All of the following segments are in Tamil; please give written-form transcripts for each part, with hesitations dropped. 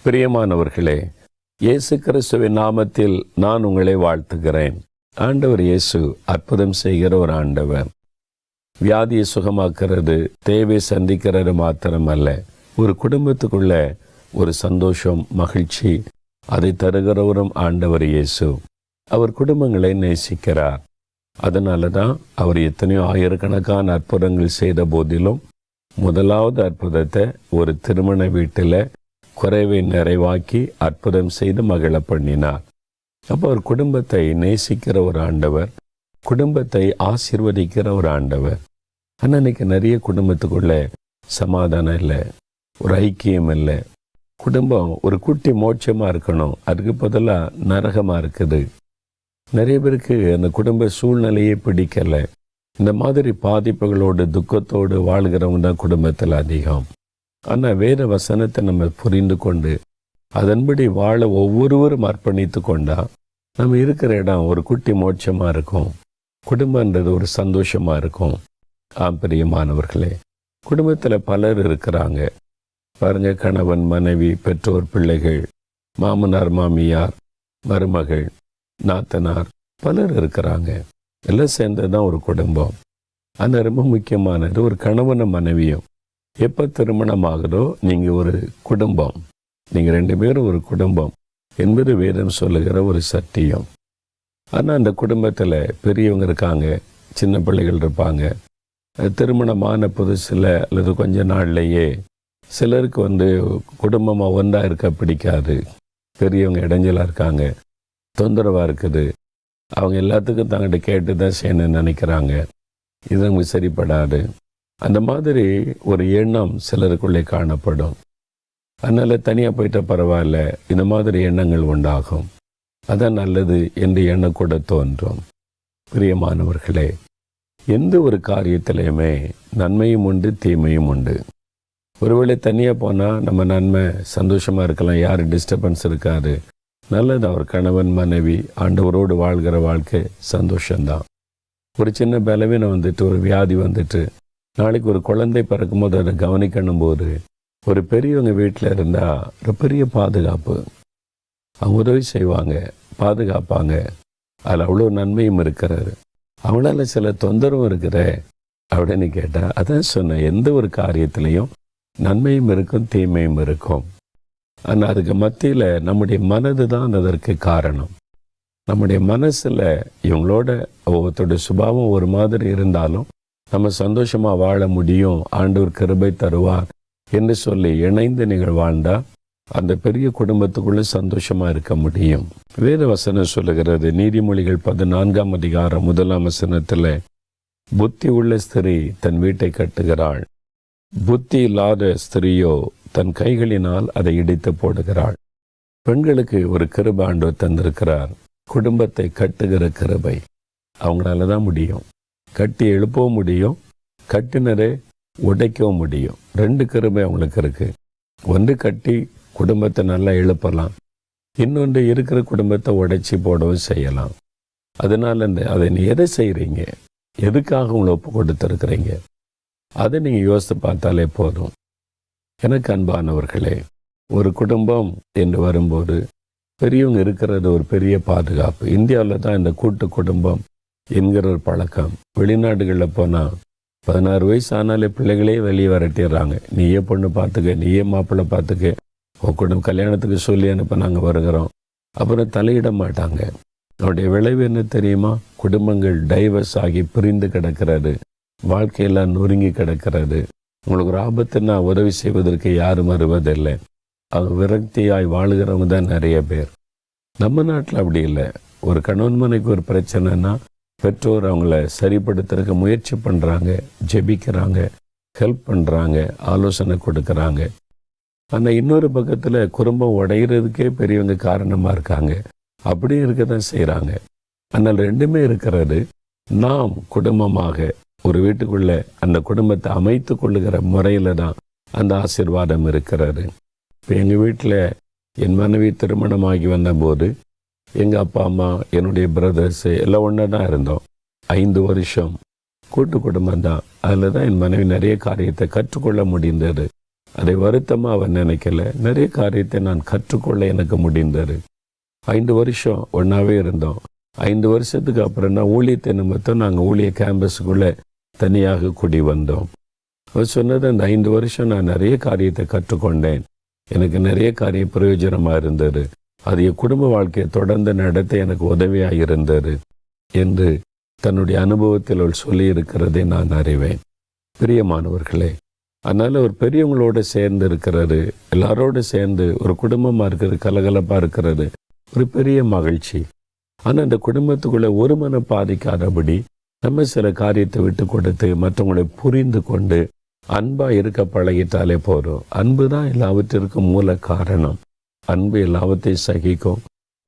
பிரியமானவர்களே, இயேசு கிறிஸ்துவின் நாமத்தில் நான் உங்களை வாழ்த்துகிறேன். ஆண்டவர் இயேசு அற்புதம் செய்கிற ஒரு ஆண்டவர். வியாதியை சுகமாக்குறது, தேவை சந்திக்கிறது மாத்திரமல்ல, ஒரு குடும்பத்துக்குள்ள ஒரு சந்தோஷம், மகிழ்ச்சி அதை தருகிறவரும் ஆண்டவர் இயேசு. அவர் குடும்பங்களை நேசிக்கிறார். அதனால தான் அவர் எத்தனையோ ஆயிரக்கணக்கான அற்புதங்கள் செய்த போதிலும் முதலாவது அற்புதத்தை ஒரு திருமண வீட்டில் குறைவை நிறைவாக்கி அற்புதம் செய்து மகிழ பண்ணினார். அப்போ ஒரு குடும்பத்தை நேசிக்கிற ஒரு ஆண்டவர், குடும்பத்தை ஆசீர்வதிக்கிற ஒரு ஆண்டவர். ஆனால் இன்னைக்கு நிறைய குடும்பத்துக்குள்ள சமாதானம் இல்லை, ஒரு ஐக்கியம் இல்லை. குடும்பம் ஒரு குட்டி மோட்சமாக இருக்கணும், அதுக்கு பதிலாக நரகமாக இருக்குது. நிறைய பேருக்கு அந்த குடும்ப சூழ்நிலையே பிடிக்கலை. இந்த மாதிரி பாதிப்புகளோடு துக்கத்தோடு வாழ்கிறவங்க தான் குடும்பத்தில் அதிகம். ஆனால் வேறு வசனத்தை நம்ம புரிந்து கொண்டு அதன்படி வாழ ஒவ்வொருவரும் அர்ப்பணித்து கொண்டா நம்ம இருக்கிற இடம் ஒரு குட்டி மோட்சமாக இருக்கும். குடும்பன்றது ஒரு சந்தோஷமாக இருக்கும். பிரியமானவர்களே, குடும்பத்தில் பலர் இருக்கிறாங்க பாருங்க. கணவன், மனைவி, பெற்றோர், பிள்ளைகள், மாமனார், மாமியார், மருமகள், நாத்தனார், பலர் இருக்கிறாங்க. எல்லாம் சேர்ந்தது தான் ஒரு குடும்பம். ஆனால் ரொம்ப முக்கியமானது ஒரு கணவனும் மனைவியும் எப்போ திருமணம் ஆகுதோ நீங்கள் ஒரு குடும்பம், நீங்கள் ரெண்டு பேரும் ஒரு குடும்பம் என்பது வேதம் சொல்லுகிற ஒரு சத்தியம். ஆனால் அந்த குடும்பத்தில் பெரியவங்க இருக்காங்க, சின்ன பிள்ளைகள் இருப்பாங்க. திருமணமான புதுசில் அல்லது கொஞ்ச நாள்லேயே சிலருக்கு குடும்பமாக ஒன்றாக இருக்க பிடிக்காது. பெரியவங்க இடைஞ்சலாக இருக்காங்க, தொந்தரவாக இருக்குது. அவங்க எல்லாத்துக்கும் தங்கிட்ட கேட்டு தான் செய்யணும்னு நினைக்கிறாங்க. இது நமக்கு சரிப்படாது. அந்த மாதிரி ஒரு எண்ணம் சிலருக்குள்ளே காணப்படும். அதனால் தனியாக போயிட்ட பரவாயில்ல, இந்த மாதிரி எண்ணங்கள் உண்டாகும். அதான் நல்லது என்று எண்ணக்கூட தோன்றும். பிரியமானவர்களே, எந்த ஒரு காரியத்திலையுமே நன்மையும் உண்டு, தீமையும் உண்டு. ஒருவேளை தனியாக போனால் நம்ம நன்மை, சந்தோஷமாக இருக்கலாம், யாரும் டிஸ்டர்பன்ஸ் இருக்காது, நல்லது. அவர் கணவன் மனைவி ஆண்டவரோடு வாழ்கிற வாழ்க்கை சந்தோஷந்தான். ஒரு சின்ன பலவீனம் ஒரு வியாதி நாளைக்கு ஒரு குழந்தை பிறக்கும்போது அதை கவனிக்கணும் போது ஒரு பெரியவங்க வீட்டில் இருந்தால் ஒரு பெரிய பாதுகாப்பு. அவங்க உதவி செய்வாங்க, பாதுகாப்பாங்க. அதில் அவ்வளோ நன்மையும் இருக்கிறது. அவங்களால சில தொந்தரவும் இருக்கிற அப்படின்னு கேட்டால் அதான் சொன்னேன், எந்த ஒரு காரியத்திலையும் நன்மையும் இருக்கும், தீமையும் இருக்கும். ஆனால் அதுக்கு மத்தியில் நம்முடைய மனது தான் அதற்கு காரணம். நம்முடைய மனசில் இவங்களோட ஒவ்வொருத்தோட சுபாவம் ஒரு மாதிரி இருந்தாலும் நம்ம சந்தோஷமாக வாழ முடியும், ஆண்டவர் கிருபை தருவார் என்று சொல்லி இணைந்து நீங்கள் வாழ்ந்தால் அந்த பெரிய குடும்பத்துக்குள்ளே சந்தோஷமாக இருக்க முடியும். வேத வசனம் சொல்லுகிறது, நீதிமொழிகள் 14ஆம் அதிகாரம் 1ஆம் வசனத்தில், புத்தி உள்ள ஸ்திரீ தன் வீட்டை கட்டுகிறாள், புத்தி இல்லாத ஸ்திரீயோ தன் கைகளினால் அதை இடித்து போடுகிறாள். பெண்களுக்கு ஒரு கிருபை ஆண்டவர் தந்திருக்கிறார், குடும்பத்தை கட்டுகிற கிருபை. அவங்களால தான் முடியும். கட்டி எழுப்பவும் முடியும், கட்டினரை உடைக்கவும் முடியும். ரெண்டு கிருபை அவங்களுக்கு இருக்கு. ஒன்று கட்டி குடும்பத்தை நல்லா எழுப்பலாம், இன்னொன்று இருக்கிற குடும்பத்தை உடைச்சி போடவும் செய்யலாம். அதனால அதை நீ எதை செய்கிறீங்க, எதுக்காக உங்களை ஒப்பு கொடுத்துருக்குறீங்க, அதை நீங்கள் யோசித்து பார்த்தாலே போதும். எனக்கு அன்பானவர்களே, ஒரு குடும்பம் என்று வரும்போது பெரியவங்க இருக்கிறது ஒரு பெரிய பாதுகாப்பு. இந்தியாவில் தான் இந்த கூட்டு குடும்பம் என்கிற ஒரு பழக்கம். வெளிநாடுகளில் போனால் 16 வயசு ஆனாலே பிள்ளைகளே வெளியே விரட்டிடுறாங்க. நீயே பொண்ணு பார்த்துக்க, நீயே மாப்பிள்ளை பார்த்துக்க, உன் குடும்பம் கல்யாணத்துக்கு சொல்லி அனுப்ப நாங்கள் வருகிறோம். அப்புறம் தலையிட மாட்டாங்க. அவருடைய விளைவு என்ன தெரியுமா? குடும்பங்கள் டைவர்ஸ் ஆகி பிரிந்து கிடக்கிறது, வாழ்க்கையெல்லாம் நொறுங்கி கிடக்கிறது. உங்களுக்கு ஒரு ஆபத்துன்னா உதவி செய்வதற்கு யாரும் வருவதில்லை. அவங்க விரக்தியாய் வாழுகிறவங்க தான் நிறைய பேர். நம்ம நாட்டில் அப்படி இல்லை. ஒரு கணவன் மனைக்கு ஒரு பிரச்சனைனா பெற்றோர் அவங்கள சரிப்படுத்துறதுக்கு முயற்சி பண்ணுறாங்க, ஜெபிக்கிறாங்க, ஹெல்ப் பண்ணுறாங்க, ஆலோசனை கொடுக்குறாங்க. ஆனால் இன்னொரு பக்கத்தில் குடும்பம் உடைகிறதுக்கே பெரியவங்க காரணமாக இருக்காங்க. அப்படியும் இருக்க தான் செய்கிறாங்க. ஆனால் ரெண்டுமே இருக்கிறது. நாம் குடும்பமாக ஒரு வீட்டுக்குள்ளே அந்த குடும்பத்தை அமைத்து கொள்ளுகிற முறையில் தான் அந்த ஆசீர்வாதம் இருக்கிறது. இப்போ எங்கள் வீட்டில் என் மனைவி திருமணமாகி வந்தபோது எங்கள் அப்பா அம்மா, என்னுடைய பிரதர்ஸு எல்லாம் ஒன்றா தான் இருந்தோம். 5 வருஷம் கூட்டு குடும்பம் தான். அதில் தான் என் மனைவி நிறைய காரியத்தை கற்றுக்கொள்ள முடிந்தது. அதை வருத்தமாக அவர் நினைக்கல. நிறைய காரியத்தை நான் கற்றுக்கொள்ள எனக்கு முடிந்தது. 5 வருஷம் ஒன்றாவே இருந்தோம். 5 வருஷத்துக்கு அப்புறம் தான் ஊழியத்தை நிமித்தம் நாங்கள் ஊழிய கேம்பஸுக்குள்ளே தனியாக குடி வந்தோம். அவர் சொன்னது, அந்த 5 வருஷம் நான் நிறைய காரியத்தை கற்றுக்கொண்டேன். எனக்கு நிறைய காரியம் பிரயோஜனமாக இருந்தது. அது என் குடும்ப வாழ்க்கையை தொடர்ந்து நடத்த எனக்கு உதவியாக இருந்தது என்று தன்னுடைய அனுபவத்தில் அவள் சொல்லியிருக்கிறதை நான் அறிவேன். பிரியமானவர்களே, அதனால் ஒரு பெரியவங்களோடு சேர்ந்து இருக்கிறது, எல்லாரோடு சேர்ந்து ஒரு குடும்பமாக இருக்கிறது, கலகலப்பாக இருக்கிறது ஒரு பெரிய மகிழ்ச்சி. ஆனால் அந்த குடும்பத்துக்குள்ளே ஒரு மனம் பாதிக்காதபடி நம்ம சில காரியத்தை விட்டு கொடுத்து மற்றவங்களை புரிந்து கொண்டு அன்பாக இருக்க பழகிட்டாலே போதும். அன்பு தான் எல்லாவற்றிற்கும் மூல காரணம். அன்பு எல்லாவற்றையும் சகிக்கும்,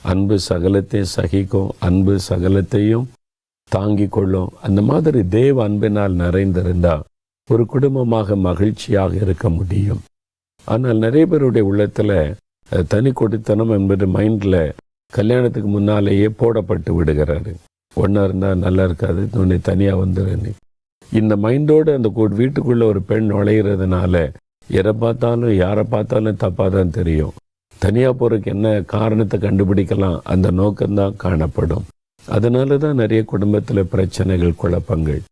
அன்பு சகலத்தையும் சகிக்கும், அன்பு சகலத்தையும் தாங்கி கொள்ளும். அந்த மாதிரி தேவ அன்பினால் நிறைந்திருந்தால் ஒரு குடும்பமாக மகிழ்ச்சியாக இருக்க முடியும். ஆனால் நிறைய பேருடைய உள்ளத்தில் தனி கொடுத்தனம் என்பது மைண்டில் கல்யாணத்துக்கு முன்னாலேயே போடப்பட்டு விடுகிறாரு. ஒன்றா இருந்தால் நல்லா இருக்காது, உன்னை தனியாக வந்துடுன்னு. இந்த மைண்டோடு அந்த வீட்டுக்குள்ளே ஒரு பெண் நுழைகிறதுனால எதை பார்த்தாலும் யாரை பார்த்தாலும் தப்பாக தான் தெரியும். தனியாக போகிறதுக்கு என்ன காரணத்தை கண்டுபிடிக்கலாம், அந்த நோக்கம்தான் காணப்படும். அதனால தான் நிறைய குடும்பத்தில் பிரச்சனைகள், குழப்பங்கள்.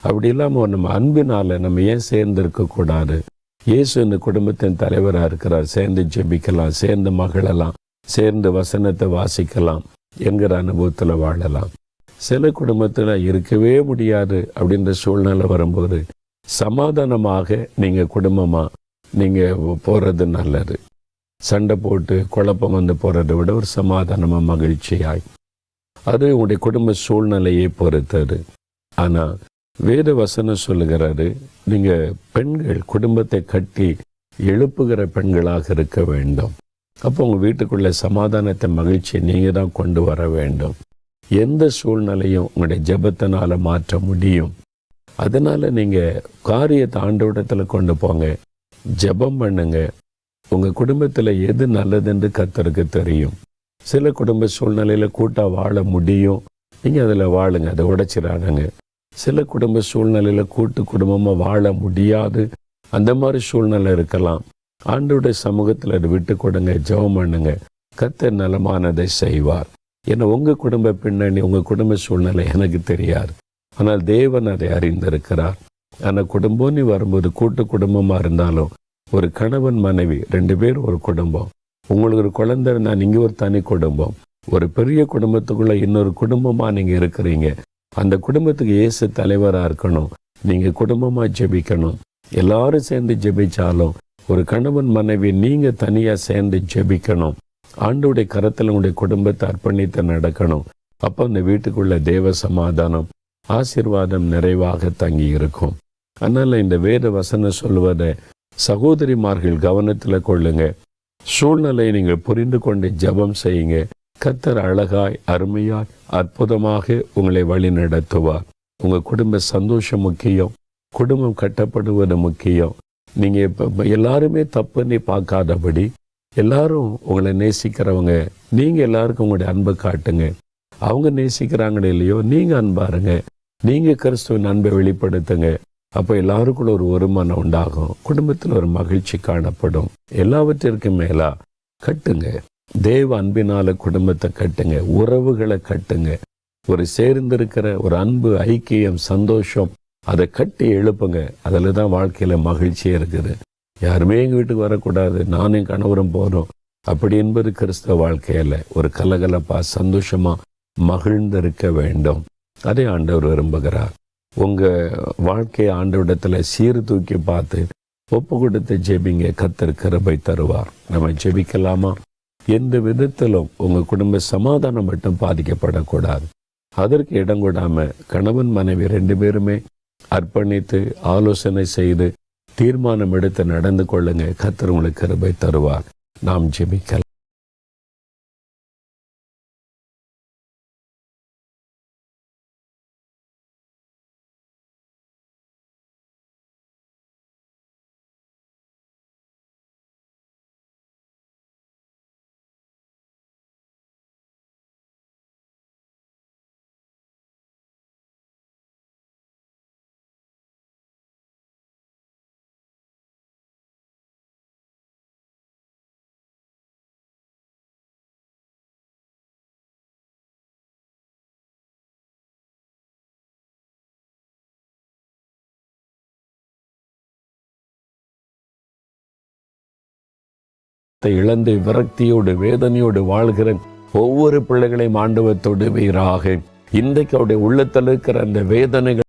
அப்படி இல்லாமல் நம்ம அன்பினால் நம்ம ஏன் சேர்ந்து இருக்கக்கூடாது? இயேசு இந்த குடும்பத்தின் தலைவராக இருக்கிறார். சேர்ந்து ஜெபிக்கலாம், சேர்ந்து மகிழலாம், சேர்ந்து வசனத்தை வாசிக்கலாம் என்கிற அனுபவத்தில் வாழலாம். சில குடும்பத்தில் இருக்கவே முடியாது அப்படின்ற சூழ்நிலை வரும்போது சமாதானமாக நீங்கள் குடும்பமாக நீங்கள் போகிறது நல்லது. சண்டை போட்டு குழப்பம் வந்து போகிறத விட ஒரு சமாதானமாக மகிழ்ச்சியாய், அது உங்களுடைய குடும்ப சூழ்நிலையை பொறுத்தது. ஆனால் வேத வசனம் சொல்லுகிறாரு, நீங்கள் பெண்கள் குடும்பத்தை கட்டி எழுப்புகிற பெண்களாக இருக்க வேண்டும். அப்போ உங்கள் வீட்டுக்குள்ளே சமாதானத்தை, மகிழ்ச்சியை நீங்கள் தான் கொண்டு வர வேண்டும். எந்த சூழ்நிலையும் உங்களுடைய ஜெபத்தினால் மாற்ற முடியும். அதனால் நீங்கள் காரியத்தை ஆண்டவரிடத்தில் கொண்டு போங்க, ஜெபம் பண்ணுங்க. உங்கள் குடும்பத்தில் எது நல்லதுன்னு கர்த்தருக்கு தெரியும். சில குடும்ப சூழ்நிலையில் கூட்டாக வாழ முடியும், நீங்கள் அதில் வாழுங்க, அதை உடைச்சிடாதங்க. சில குடும்ப சூழ்நிலையில் கூட்டு குடும்பமாக வாழ முடியாது, அந்த மாதிரி சூழ்நிலை இருக்கலாம். ஆண்டவருடைய சமூகத்தில் அதை விட்டு கொடுங்க, ஜெபம் பண்ணுங்க, கர்த்தர் நலமானதை செய்வார். ஏன்னா உங்கள் குடும்ப பின்னணி, உங்கள் குடும்ப சூழ்நிலை எனக்கு தெரியாது, ஆனால் தேவன் அதை அறிந்திருக்கிறார். ஆனால் குடும்பம்னு வரும்போது கூட்டு குடும்பமாக இருந்தாலும் ஒரு கணவன் மனைவி 2 பேர் ஒரு குடும்பம். உங்களுக்கு ஒரு குழந்தை, நான் இங்கே ஒரு தனி குடும்பம். ஒரு பெரிய குடும்பத்துக்குள்ளே இன்னொரு குடும்பமாக நீங்கள் இருக்கிறீங்க. அந்த குடும்பத்துக்கு இயேசு தலைவராக இருக்கணும். நீங்கள் குடும்பமாக ஜெபிக்கணும். எல்லாரும் சேர்ந்து ஜெபிச்சாலும் ஒரு கணவன் மனைவி நீங்கள் தனியாக சேர்ந்து ஜெபிக்கணும். ஆண்டவருடைய கரத்தில் உங்களுடைய குடும்பத்தை அர்ப்பணித்து நடக்கணும். அப்போ அந்த வீட்டுக்குள்ள தேவ சமாதானம், ஆசீர்வாதம் நிறைவாக தங்கி இருக்கும். அதனால் இந்த வேத வசனம் சொல்வதை சகோதரிமார்கள் கவனத்தில் கொள்ளுங்க. சூழ்நிலையை நீங்கள் புரிந்து கொண்டு ஜெபம் செய்யுங்க. கர்த்தர் அழகாய், அருமையாய், அற்புதமாக உங்களை வழி நடத்துவார். உங்கள் குடும்ப சந்தோஷம் முக்கியம், குடும்பம் கட்டப்படுவது முக்கியம். நீங்கள் இப்போ எல்லாருமே தப்புன்னு பார்க்காதபடி, எல்லாரும் உங்களை நேசிக்கிறவங்க, நீங்கள் எல்லாருக்கும் உங்களுடைய அன்பை காட்டுங்க. அவங்க நேசிக்கிறாங்களே இல்லையோ, நீங்கள் அன்பாருங்க, நீங்கள் கிறிஸ்துவின் அன்பை வெளிப்படுத்துங்க. அப்போ எல்லாருக்குள்ள ஒரு ஒருமனம் உண்டாகும், குடும்பத்தில் ஒரு மகிழ்ச்சி காணப்படும். எல்லாவற்றிற்கும் மேலா கட்டுங்க, தேவ அன்பினால குடும்பத்தை கட்டுங்க, உறவுகளை கட்டுங்க. ஒரு சேர்ந்திருக்கிற ஒரு அன்பு, ஐக்கியம், சந்தோஷம், அதை கட்டி எழுப்புங்க. அதில் தான் வாழ்க்கையில் மகிழ்ச்சியே இருக்குது. யாருமே எங்கள் வீட்டுக்கு வரக்கூடாது, நானும் கணவரும் போகிறோம் அப்படி என்பது கிறிஸ்தவ வாழ்க்கையில் ஒரு கலகலப்பா சந்தோஷமாக மகிழ்ந்திருக்க வேண்டும். அதை ஆண்டவர் விரும்புகிறார். உங்கள் வாழ்க்கையை ஆண்டவரிடத்தில் சீர்தூக்கி பார்த்து ஒப்பு கொடுத்து ஜெபிங்க, கர்த்தர் கிருபை தருவார். நம்ம ஜெபிக்கலாமா? எந்த விதத்திலும் உங்கள் குடும்ப சமாதானம் மட்டும் பாதிக்கப்படக்கூடாது. அதற்கு இடம் கொடாமல் கணவன் மனைவி 2 பேருமே அர்ப்பணித்து ஆலோசனை செய்து தீர்மானம் எடுத்து நடந்து கொள்ளுங்க. கர்த்தர் உங்களுக்கு கிருபை தருவார். நாம் ஜெபிக்கலாம். இழந்து விரக்தியோடு வேதனையோடு வாழ்கிற ஒவ்வொரு பிள்ளைகளையும் ஆண்டவர் தொடுவீராக. இன்றைக்கு அவருடைய உள்ளத்தில் இருக்கிற அந்த வேதனைகள்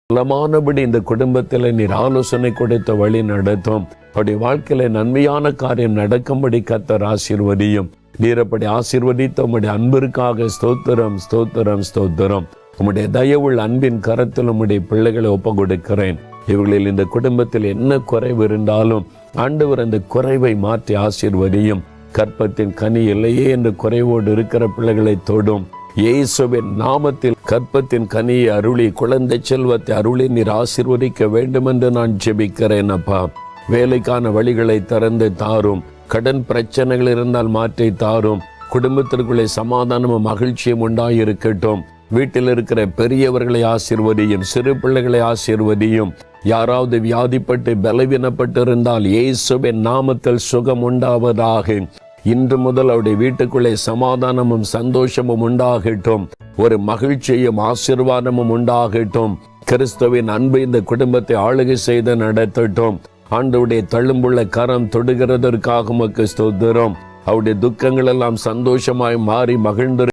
பலமானபடி இந்த குடும்பத்தில் நீர் ஆலோசனை கொடுத்த வழி நடத்தும். அவருடைய வாழ்க்கையில நன்மையான காரியம் நடக்கும்படி கர்த்தர் ஆசீர்வதியும். நீர் அப்படி ஆசீர்வதித்த உம்முடைய அன்பிற்காக ஸ்தோத்திரம் ஸ்தோத்திரம் ஸ்தோத்திரம். உம்முடைய தயவுள்ள அன்பின் கரத்தில் உம்முடைய பிள்ளைகளை ஒப்பு கொடுக்கிறேன். இவர்களில் இந்த குடும்பத்தில் என்ன குறைவு இருந்தாலும் ஆண்டவர் அந்த குறைவை மாற்றி ஆசீர்வதியும். கற்பத்தின் கனி இல்லையே என்று குறைவோடு இருக்கிற பிள்ளைகளை தொடும். இயேசுவின் நாமத்தில் கற்பத்தின் கனியை அருளி குழந்தை செல்வத்தை அருளி நீர் ஆசீர்வதிக்க வேண்டும் என்று நான் ஜெபிக்கிறேன். அப்பா, வேலைக்கான வழிகளை திறந்து தாரும். கடன் பிரச்சனைகள் இருந்தால் மாற்றி தாரும். குடும்பத்திற்குள்ளே சமாதானமும் மகிழ்ச்சியும் உண்டாயிருக்கட்டும். வீட்டில் இருக்கிற பெரியவர்களை ஆசீர்வதியும், சிறு பிள்ளைகளை ஆசீர்வதியும். யாராவது வியாதிப்பட்டு பலவீனப்பட்டு இருந்தால் இயேசுவின் நாமத்தில் சுகம் உண்டாவதாக. இன்று முதல் அவருடைய வீட்டுக்குள்ளே சமாதானமும் சந்தோஷமும் உண்டாகட்டும். ஒரு மகிழ்ச்சியும் ஆசீர்வாதமும் உண்டாகட்டும். கிறிஸ்துவின் அன்பு இந்த குடும்பத்தை ஆளுகை செய்து நடத்தட்டும். ஆண்டவருடைய தழும்புள்ள கரம் தொடுகிறதற்காக உமக்கு ஸ்தோத்திரம். அவருடைய துக்கங்கள் எல்லாம் சந்தோஷமாய் மாறி மகிழ்ந்து